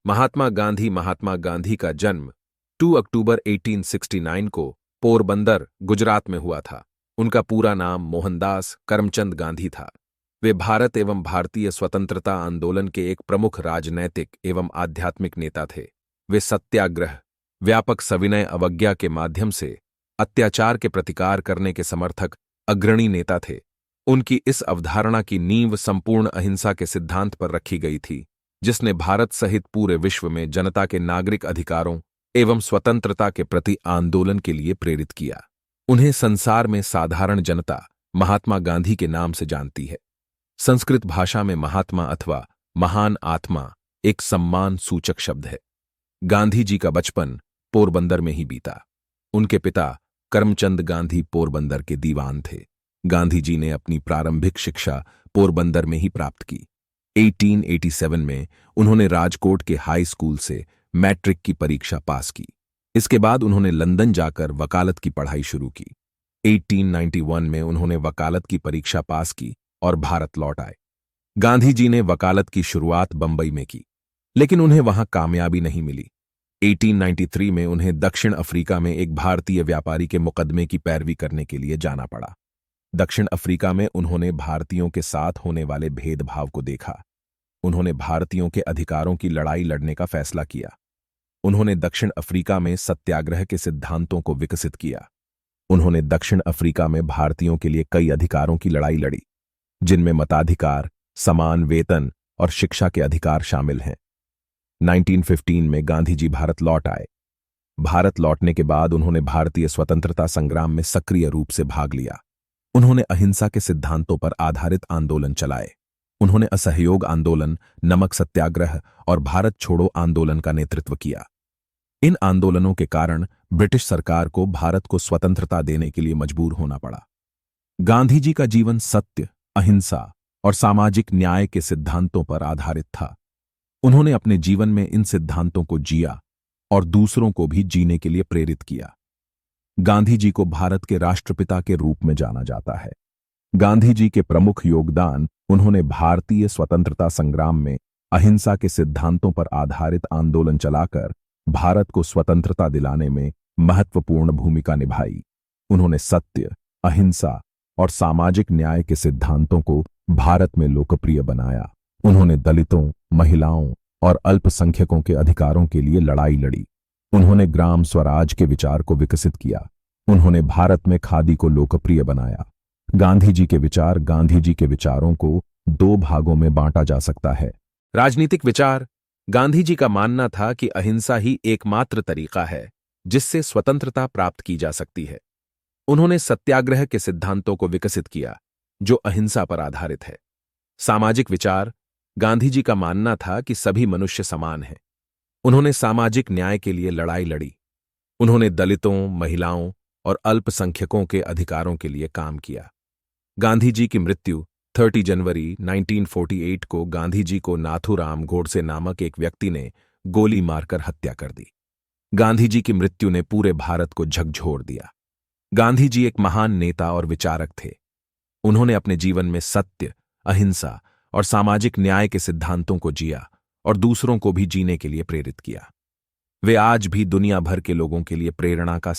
महात्मा गांधी का जन्म 2 अक्टूबर 1869 को पोरबंदर, गुजरात में हुआ था। उनका पूरा नाम मोहनदास करमचंद गांधी था। वे भारत एवं भारतीय स्वतंत्रता आंदोलन के एक प्रमुख राजनैतिक एवं आध्यात्मिक नेता थे। वे सत्याग्रह, व्यापक सविनय अवज्ञा के माध्यम से अत्याचार के प्रतिकार करने के समर्थक अग्रणी नेता थे। उनकी इस अवधारणा की नींव संपूर्ण अहिंसा के सिद्धांत पर रखी गई थी, जिसने भारत सहित पूरे विश्व में जनता के नागरिक अधिकारों एवं स्वतंत्रता के प्रति आंदोलन के लिए प्रेरित किया। उन्हें संसार में साधारण जनता महात्मा गांधी के नाम से जानती है। संस्कृत भाषा में महात्मा अथवा महान आत्मा एक सम्मान सूचक शब्द है। गांधी जी का बचपन पोरबंदर में ही बीता। उनके पिता करमचंद गांधी पोरबंदर के दीवान थे। गांधी जी ने अपनी प्रारंभिक शिक्षा पोरबंदर में ही प्राप्त की। 1887 में उन्होंने राजकोट के हाई स्कूल से मैट्रिक की परीक्षा पास की। इसके बाद उन्होंने लंदन जाकर वकालत की पढ़ाई शुरू की। 1891 में उन्होंने वकालत की परीक्षा पास की और भारत लौट आए। गांधी जी ने वकालत की शुरुआत बंबई में की, लेकिन उन्हें वहां कामयाबी नहीं मिली। 1893 में उन्हें दक्षिण अफ्रीका में एक भारतीय व्यापारी के मुकदमे की पैरवी करने के लिए जाना पड़ा। दक्षिण अफ्रीका में उन्होंने भारतीयों के साथ होने वाले भेदभाव को देखा। उन्होंने भारतीयों के अधिकारों की लड़ाई लड़ने का फैसला किया। उन्होंने दक्षिण अफ्रीका में सत्याग्रह के सिद्धांतों को विकसित किया। उन्होंने दक्षिण अफ्रीका में भारतीयों के लिए कई अधिकारों की लड़ाई लड़ी, जिनमें मताधिकार, समान वेतन और शिक्षा के अधिकार शामिल हैं। 1915 में गांधी जी भारत लौट आए। भारत लौटने के बाद उन्होंने भारतीय स्वतंत्रता संग्राम में सक्रिय रूप से भाग लिया। उन्होंने अहिंसा के सिद्धांतों पर आधारित आंदोलन चलाए। उन्होंने असहयोग आंदोलन, नमक सत्याग्रह और भारत छोड़ो आंदोलन का नेतृत्व किया। इन आंदोलनों के कारण ब्रिटिश सरकार को भारत को स्वतंत्रता देने के लिए मजबूर होना पड़ा। गांधी जी का जीवन सत्य, अहिंसा और सामाजिक न्याय के सिद्धांतों पर आधारित था। उन्होंने अपने जीवन में इन सिद्धांतों को जिया और दूसरों को भी जीने के लिए प्रेरित किया। गांधी जी को भारत के राष्ट्रपिता के रूप में जाना जाता है। गांधी जी के प्रमुख योगदान, उन्होंने भारतीय स्वतंत्रता संग्राम में अहिंसा के सिद्धांतों पर आधारित आंदोलन चलाकर भारत को स्वतंत्रता दिलाने में महत्वपूर्ण भूमिका निभाई। उन्होंने सत्य, अहिंसा और सामाजिक न्याय के सिद्धांतों को भारत में लोकप्रिय बनाया। उन्होंने दलितों, महिलाओं और अल्पसंख्यकों के अधिकारों के लिए लड़ाई लड़ी। उन्होंने ग्राम स्वराज के विचार को विकसित किया। उन्होंने भारत में खादी को लोकप्रिय बनाया। गांधी जी के विचार, गांधी जी के विचारों को दो भागों में बांटा जा सकता है। राजनीतिक विचार। गांधी जी का मानना था कि अहिंसा ही एकमात्र तरीका है जिससे स्वतंत्रता प्राप्त की जा सकती है। उन्होंने सत्याग्रह के सिद्धांतों को विकसित किया, जो अहिंसा पर आधारित है। सामाजिक विचार। गांधी जी का मानना था कि सभी मनुष्य समान हैं। उन्होंने सामाजिक न्याय के लिए लड़ाई लड़ी। उन्होंने दलितों, महिलाओं और अल्पसंख्यकों के अधिकारों के लिए काम किया। गांधी जी की मृत्यु 30 जनवरी 1948 को गांधी जी को नाथूराम गोडसे नामक एक व्यक्ति ने गोली मारकर हत्या कर दी। गांधी जी की मृत्यु ने पूरे भारत को झकझोर दिया। गांधी जी एक महान नेता और विचारक थे। उन्होंने अपने जीवन में सत्य, अहिंसा और सामाजिक न्याय के सिद्धांतों को जिया और दूसरों को भी जीने के लिए प्रेरित किया। वे आज भी दुनिया भर के लोगों के लिए प्रेरणा का